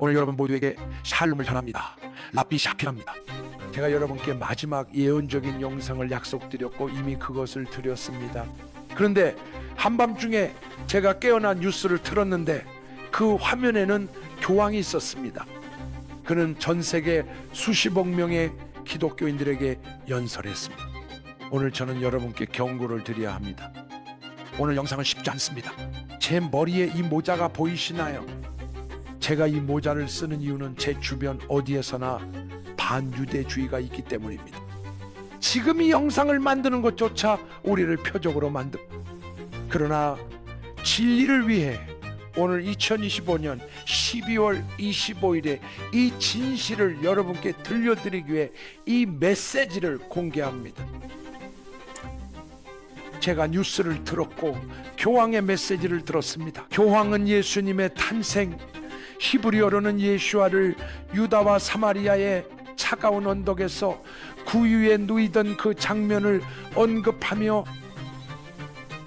오늘 여러분 모두에게 샬롬을 전합니다. 랍비 샤피랍니다. 제가 여러분께 마지막 예언적인 영상을 약속드렸고 이미 그것을 드렸습니다. 그런데 한밤중에 제가 깨어나 뉴스를 틀었는데 그 화면에는 교황이 있었습니다. 그는 전 세계 수십억 명의 기독교인들에게 연설했습니다. 오늘 저는 여러분께 경고를 드려야 합니다. 오늘 영상은 쉽지 않습니다. 제 머리에 이 모자가 보이시나요? 제가 이 모자를 쓰는 이유는 제 주변 어디에서나 반유대주의가 있기 때문입니다. 지금 이 영상을 만드는 것조차 우리를 표적으로 그러나 진리를 위해 오늘 2025년 12월 25일에 이 진실을 여러분께 들려드리기 위해 이 메시지를 공개합니다. 제가 뉴스를 들었고 교황의 메시지를 들었습니다. 교황은 예수님의 탄생, 히브리어로는 예수아를 유다와 사마리아의 차가운 언덕에서 구유에 누이던 그 장면을 언급하며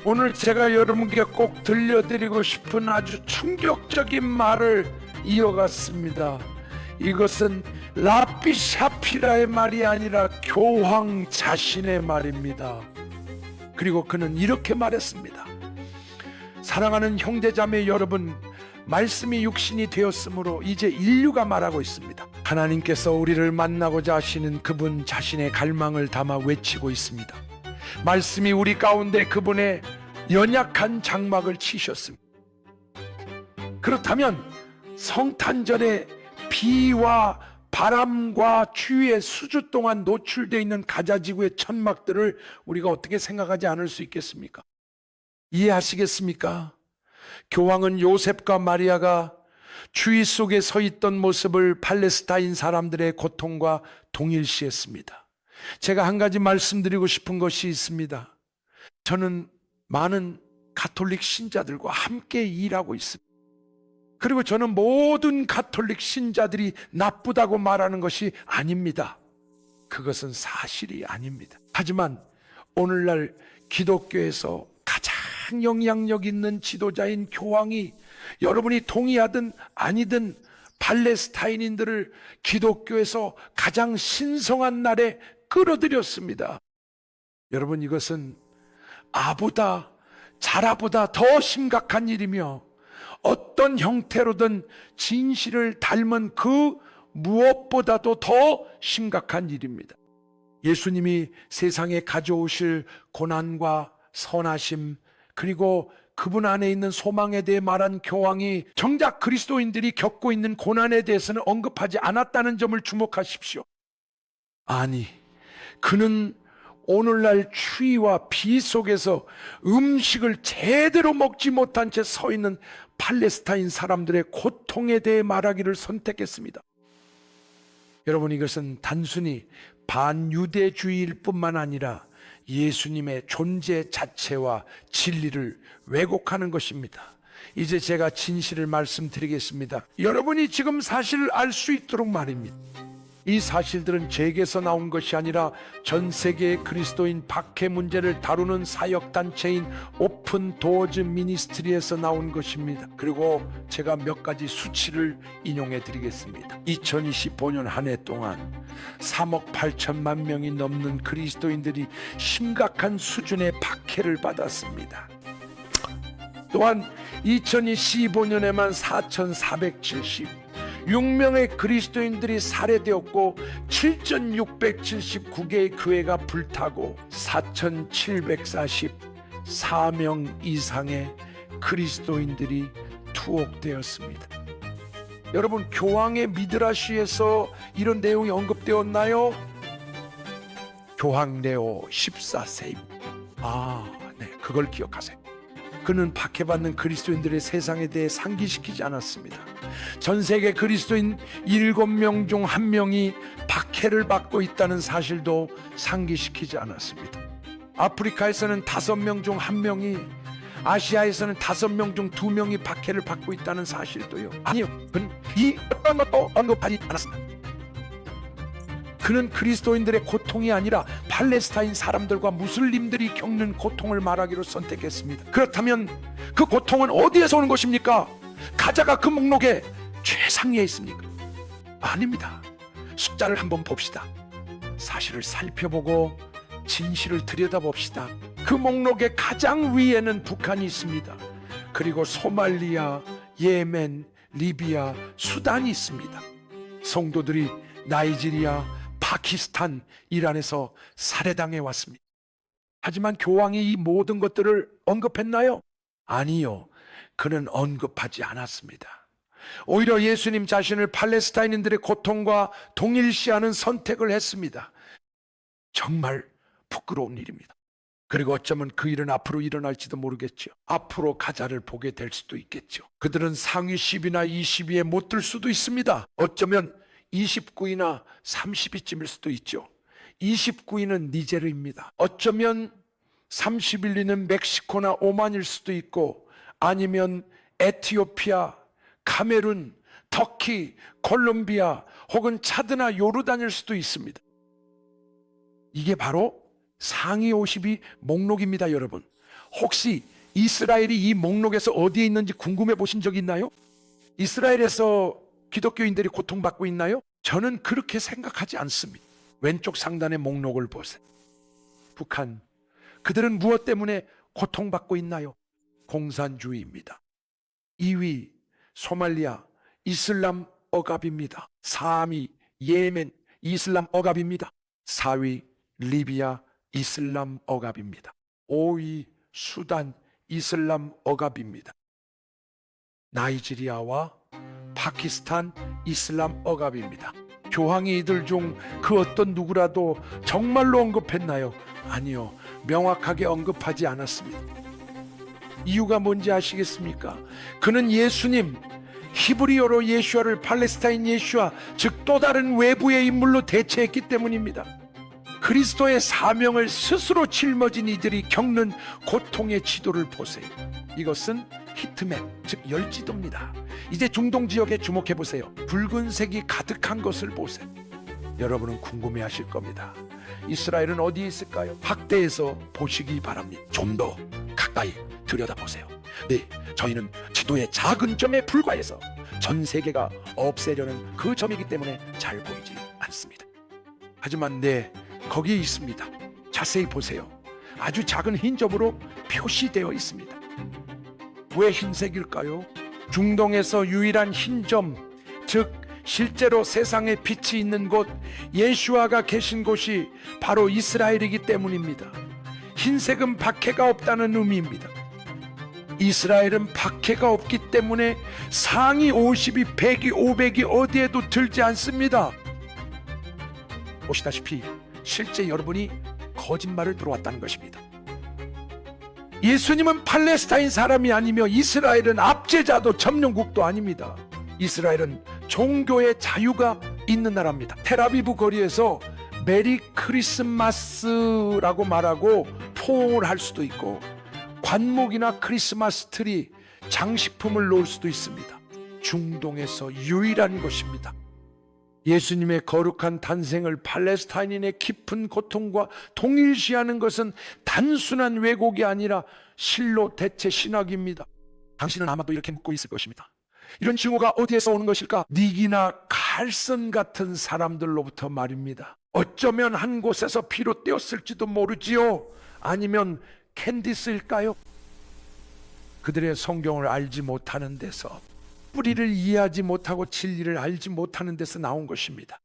오늘 제가 여러분께 꼭 들려드리고 싶은 아주 충격적인 말을 이어갔습니다. 이것은 랍비 샤피라의 말이 아니라 교황 자신의 말입니다. 그리고 그는 이렇게 말했습니다. 사랑하는 형제자매 여러분, 말씀이 육신이 되었으므로 이제 인류가 말하고 있습니다. 하나님께서 우리를 만나고자 하시는 그분 자신의 갈망을 담아 외치고 있습니다. 말씀이 우리 가운데 그분의 연약한 장막을 치셨습니다. 그렇다면 성탄절에 비와 바람과 추위에 수주 동안 노출되어 있는 가자지구의 천막들을 우리가 어떻게 생각하지 않을 수 있겠습니까? 이해하시겠습니까? 교황은 요셉과 마리아가 추위 속에 서 있던 모습을 팔레스타인 사람들의 고통과 동일시했습니다. 제가 한 가지 말씀드리고 싶은 것이 있습니다. 저는 많은 가톨릭 신자들과 함께 일하고 있습니다. 그리고 저는 모든 가톨릭 신자들이 나쁘다고 말하는 것이 아닙니다. 그것은 사실이 아닙니다. 하지만 오늘날 기독교에서 가장 영향력 있는 지도자인 교황이 여러분이 동의하든 아니든 팔레스타인인들을 기독교에서 가장 신성한 날에 끌어들였습니다. 여러분, 이것은 아보다 자라보다 더 심각한 일이며 어떤 형태로든 진실을 닮은 그 무엇보다도 더 심각한 일입니다. 예수님이 세상에 가져오실 고난과 선하심 그리고 그분 안에 있는 소망에 대해 말한 교황이 정작 그리스도인들이 겪고 있는 고난에 대해서는 언급하지 않았다는 점을 주목하십시오. 아니, 그는 오늘날 추위와 비 속에서 음식을 제대로 먹지 못한 채 서 있는 팔레스타인 사람들의 고통에 대해 말하기를 선택했습니다. 여러분, 이것은 단순히 반유대주의일 뿐만 아니라 예수님의 존재 자체와 진리를 왜곡하는 것입니다. 이제 제가 진실을 말씀드리겠습니다. 여러분이 지금 사실을 알 수 있도록 말입니다. 이 사실들은 제게서 나온 것이 아니라 전 세계의 그리스도인 박해 문제를 다루는 사역단체인 오픈 도어즈 미니스트리에서 나온 것입니다. 그리고 제가 몇 가지 수치를 인용해 드리겠습니다. 2025년 한 해 동안 3억 8천만 명이 넘는 그리스도인들이 심각한 수준의 박해를 받았습니다. 또한 2025년에만 4,476명의 그리스도인들이 살해되었고 7,679개의 교회가 불타고 4,744명 이상의 그리스도인들이 투옥되었습니다. 여러분, 교황의 미드라시에서 이런 내용이 언급되었나요? 교황 레오 14세입니다. 네, 그걸 기억하세요. 그는 박해받는 그리스도인들의 세상에 대해 상기시키지 않았습니다. 전 세계 그리스도인 7명 중 1명이 박해를 받고 있다는 사실도 상기시키지 않았습니다. 아프리카에서는 5명 중 1명이, 아시아에서는 5명 중 2명이 박해를 받고 있다는 사실도요. 아니요, 그는 이 어떤 것도 언급하지 않았습니다. 그는 그리스도인들의 고통이 아니라 팔레스타인 사람들과 무슬림들이 겪는 고통을 말하기로 선택했습니다. 그렇다면 그 고통은 어디에서 오는 것입니까? 가자가 그 목록에 최상위에 있습니까? 아닙니다. 숫자를 한번 봅시다. 사실을 살펴보고 진실을 들여다봅시다. 그 목록의 가장 위에는 북한이 있습니다. 그리고 소말리아, 예멘, 리비아, 수단이 있습니다. 성도들이 나이지리아, 파키스탄, 이란에서 살해당해 왔습니다. 하지만 교황이 이 모든 것들을 언급했나요? 아니요. 그는 언급하지 않았습니다. 오히려 예수님 자신을 팔레스타인인들의 고통과 동일시하는 선택을 했습니다. 정말 부끄러운 일입니다. 그리고 어쩌면 그 일은 앞으로 일어날지도 모르겠죠. 앞으로 가자를 보게 될 수도 있겠죠. 그들은 상위 10위나 20위에 못 들 수도 있습니다. 어쩌면 29위나 30위쯤일 수도 있죠. 29위는 니제르입니다. 어쩌면 31위는 멕시코나 오만일 수도 있고, 아니면 에티오피아, 카메룬, 터키, 콜롬비아 혹은 차드나 요르단일 수도 있습니다. 이게 바로 상위 50위 목록입니다, 여러분. 혹시 이스라엘이 이 목록에서 어디에 있는지 궁금해 보신 적 있나요? 이스라엘에서 기독교인들이 고통받고 있나요? 저는 그렇게 생각하지 않습니다. 왼쪽 상단의 목록을 보세요. 북한, 그들은 무엇 때문에 고통받고 있나요? 공산주의입니다. 2위 소말리아, 이슬람 억압입니다. 3위 예멘, 이슬람 억압입니다. 4위 리비아, 이슬람 억압입니다. 5위 수단, 이슬람 억압입니다. 나이지리아와 파키스탄, 이슬람 억압입니다. 교황이 이들 중 그 어떤 누구라도 정말로 언급했나요? 아니요, 명확하게 언급하지 않았습니다. 이유가 뭔지 아시겠습니까? 그는 예수님, 히브리어로 예슈아를 팔레스타인 예슈아, 즉 또 다른 외부의 인물로 대체했기 때문입니다. 그리스도의 사명을 스스로 짊어진 이들이 겪는 고통의 지도를 보세요. 이것은 히트맵, 즉 열지도입니다. 이제 중동 지역에 주목해 보세요. 붉은색이 가득한 것을 보세요. 여러분은 궁금해하실 겁니다. 이스라엘은 어디에 있을까요? 확대해서 보시기 바랍니다. 좀 더 가까이 들여다보세요. 네, 저희는 지도의 작은 점에 불과해서 전 세계가 없애려는 그 점이기 때문에 잘 보이지 않습니다. 하지만 네, 거기에 있습니다. 자세히 보세요. 아주 작은 흰 점으로 표시되어 있습니다. 왜 흰색일까요? 중동에서 유일한 흰 점, 즉 실제로 세상에 빛이 있는 곳, 예수아가 계신 곳이 바로 이스라엘이기 때문입니다. 흰색은 박해가 없다는 의미입니다. 이스라엘은 박해가 없기 때문에 상위 50위, 100위, 500위 어디에도 들지 않습니다. 보시다시피 실제 여러분이 거짓말을 들어왔다는 것입니다. 예수님은 팔레스타인 사람이 아니며 이스라엘은 압제자도 점령국도 아닙니다. 이스라엘은 종교의 자유가 있는 나라입니다. 텔아비브 거리에서 메리 크리스마스라고 말하고 포옹을 할 수도 있고, 관목이나 크리스마스 트리, 장식품을 놓을 수도 있습니다. 중동에서 유일한 곳입니다. 예수님의 거룩한 탄생을 팔레스타인인의 깊은 고통과 동일시하는 것은 단순한 왜곡이 아니라 실로 대체 신학입니다. 당신은 아마도 이렇게 묻고 있을 것입니다. 이런 징후가 어디에서 오는 것일까? 닉이나 칼슨 같은 사람들로부터 말입니다. 어쩌면 한 곳에서 비롯되었을지도 모르지요. 아니면 캔디스일까요? 그들의 성경을 알지 못하는 데서, 뿌리를 이해하지 못하고 진리를 알지 못하는 데서 나온 것입니다.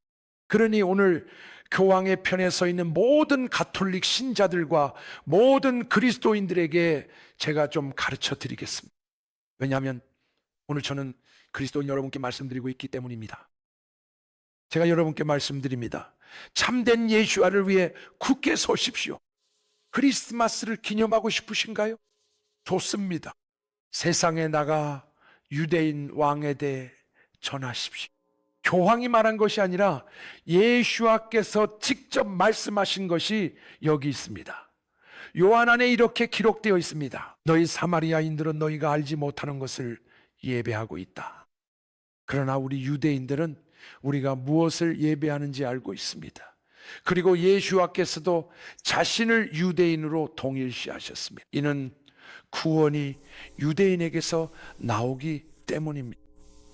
그러니 오늘 교황의 편에 서 있는 모든 가톨릭 신자들과 모든 그리스도인들에게 제가 좀 가르쳐 드리겠습니다. 왜냐하면 오늘 저는 그리스도인 여러분께 말씀드리고 있기 때문입니다. 제가 여러분께 말씀드립니다. 참된 예수아를 위해 굳게 서십시오. 크리스마스를 기념하고 싶으신가요? 좋습니다. 세상에 나가 유대인 왕에 대해 전하십시오. 교황이 말한 것이 아니라 예수아께서 직접 말씀하신 것이 여기 있습니다. 요한 안에 이렇게 기록되어 있습니다. 너희 사마리아인들은 너희가 알지 못하는 것을 예배하고 있다. 그러나 우리 유대인들은 우리가 무엇을 예배하는지 알고 있습니다. 그리고 예수아께서도 자신을 유대인으로 동일시하셨습니다. 이는 구원이 유대인에게서 나오기 때문입니다.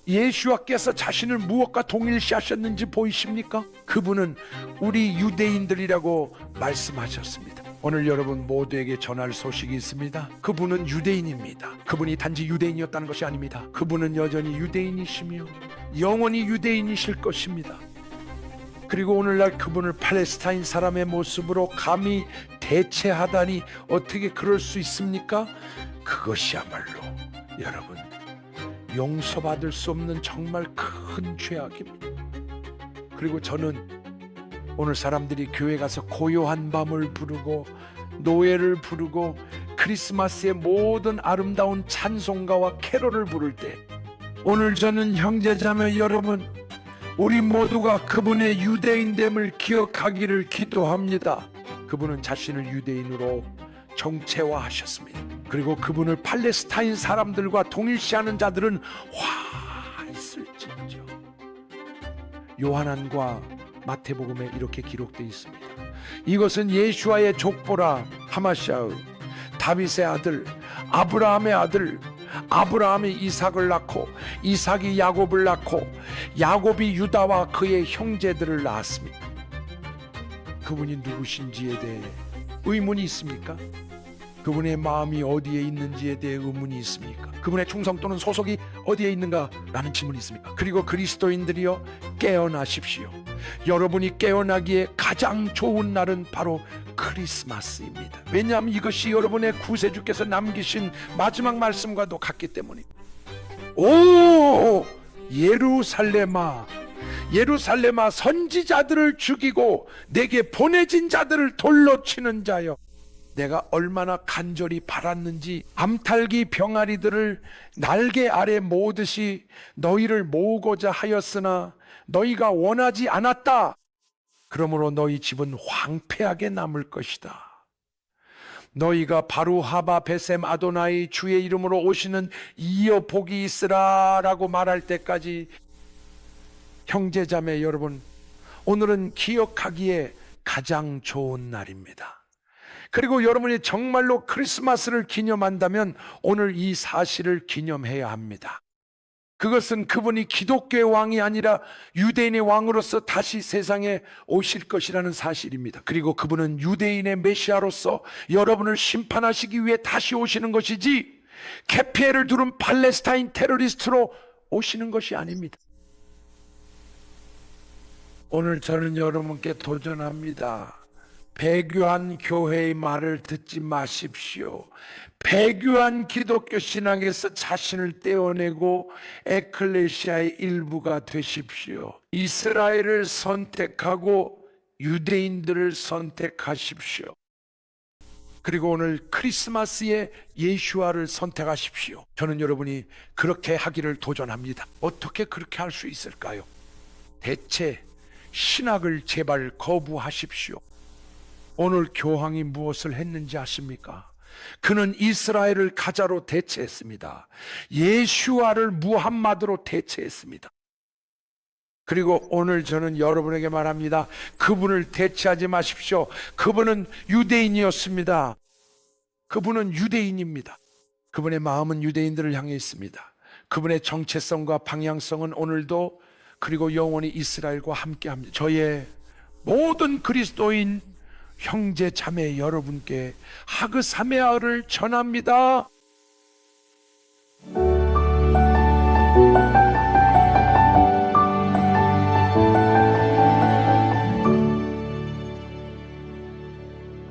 예수와께서 자신을 무엇과 동일시하셨는지 보이십니까? 그분은 우리 유대인들이라고 말씀하셨습니다. 오늘 여러분 모두에게 전할 소식이 있습니다. 그분은 유대인입니다. 그분이 단지 유대인이었다는 것이 아닙니다. 그분은 여전히 유대인이시며 영원히 유대인이실 것입니다. 그리고 오늘날 그분을 팔레스타인 사람의 모습으로 감히 대체하다니 어떻게 그럴 수 있습니까? 그것이야말로 여러분 용서받을 수 없는 정말 큰 죄악입니다. 그리고 저는 오늘 사람들이 교회 가서 고요한 밤을 부르고 노예를 부르고 크리스마스의 모든 아름다운 찬송가와 캐롤을 부를 때 오늘 저는 형제자매 여러분 우리 모두가 그분의 유대인됨을 기억하기를 기도합니다. 그분은 자신을 유대인으로 정체화하셨습니다. 그리고 그분을 팔레스타인 사람들과 동일시하는 자들은 화 있을지언정. 요한안과 마태복음에 이렇게 기록되어 있습니다. 이것은 예수와의 족보라. 하마샤의 다윗의 아들 아브라함의 아들 아브라함이 이삭을 낳고 이삭이 야곱을 낳고 야곱이 유다와 그의 형제들을 낳았습니다. 그분이 누구신지에 대해 의문이 있습니까? 그분의 마음이 어디에 있는지에 대해 의문이 있습니까? 그분의 충성 또는 소속이 어디에 있는가? 라는 질문이 있습니까? 그리고 그리스도인들이여 깨어나십시오. 여러분이 깨어나기에 가장 좋은 날은 바로 크리스마스입니다. 왜냐하면 이것이 여러분의 구세주께서 남기신 마지막 말씀과도 같기 때문입니다. 오 예루살렘아 예루살렘아 선지자들을 죽이고 내게 보내진 자들을 돌로 치는 자여 내가 얼마나 간절히 바랐는지 암탈기 병아리들을 날개 아래 모으듯이 너희를 모으고자 하였으나 너희가 원하지 않았다. 그러므로 너희 집은 황폐하게 남을 것이다. 너희가 바루하바 베셈 아도나이 주의 이름으로 오시는 이어 복이 있으라 라고 말할 때까지 형제자매 여러분 오늘은 기억하기에 가장 좋은 날입니다. 그리고 여러분이 정말로 크리스마스를 기념한다면 오늘 이 사실을 기념해야 합니다. 그것은 그분이 기독교의 왕이 아니라 유대인의 왕으로서 다시 세상에 오실 것이라는 사실입니다. 그리고 그분은 유대인의 메시아로서 여러분을 심판하시기 위해 다시 오시는 것이지 개피해를 두른 팔레스타인 테러리스트로 오시는 것이 아닙니다. 오늘 저는 여러분께 도전합니다. 배교한 교회의 말을 듣지 마십시오. 배교한 기독교 신앙에서 자신을 떼어내고 에클레시아의 일부가 되십시오. 이스라엘을 선택하고 유대인들을 선택하십시오. 그리고 오늘 크리스마스에 예수와를 선택하십시오. 저는 여러분이 그렇게 하기를 도전합니다. 어떻게 그렇게 할 수 있을까요? 대체 신학을 제발 거부하십시오. 오늘 교황이 무엇을 했는지 아십니까? 그는 이스라엘을 가자로 대체했습니다. 예슈아를 무함마드로 대체했습니다. 그리고 오늘 저는 여러분에게 말합니다. 그분을 대체하지 마십시오. 그분은 유대인이었습니다. 그분은 유대인입니다. 그분의 마음은 유대인들을 향해 있습니다. 그분의 정체성과 방향성은 오늘도 그리고 영원히 이스라엘과 함께합니다. 저의 모든 그리스도인 형제 자매 여러분께 하그사메아를 전합니다.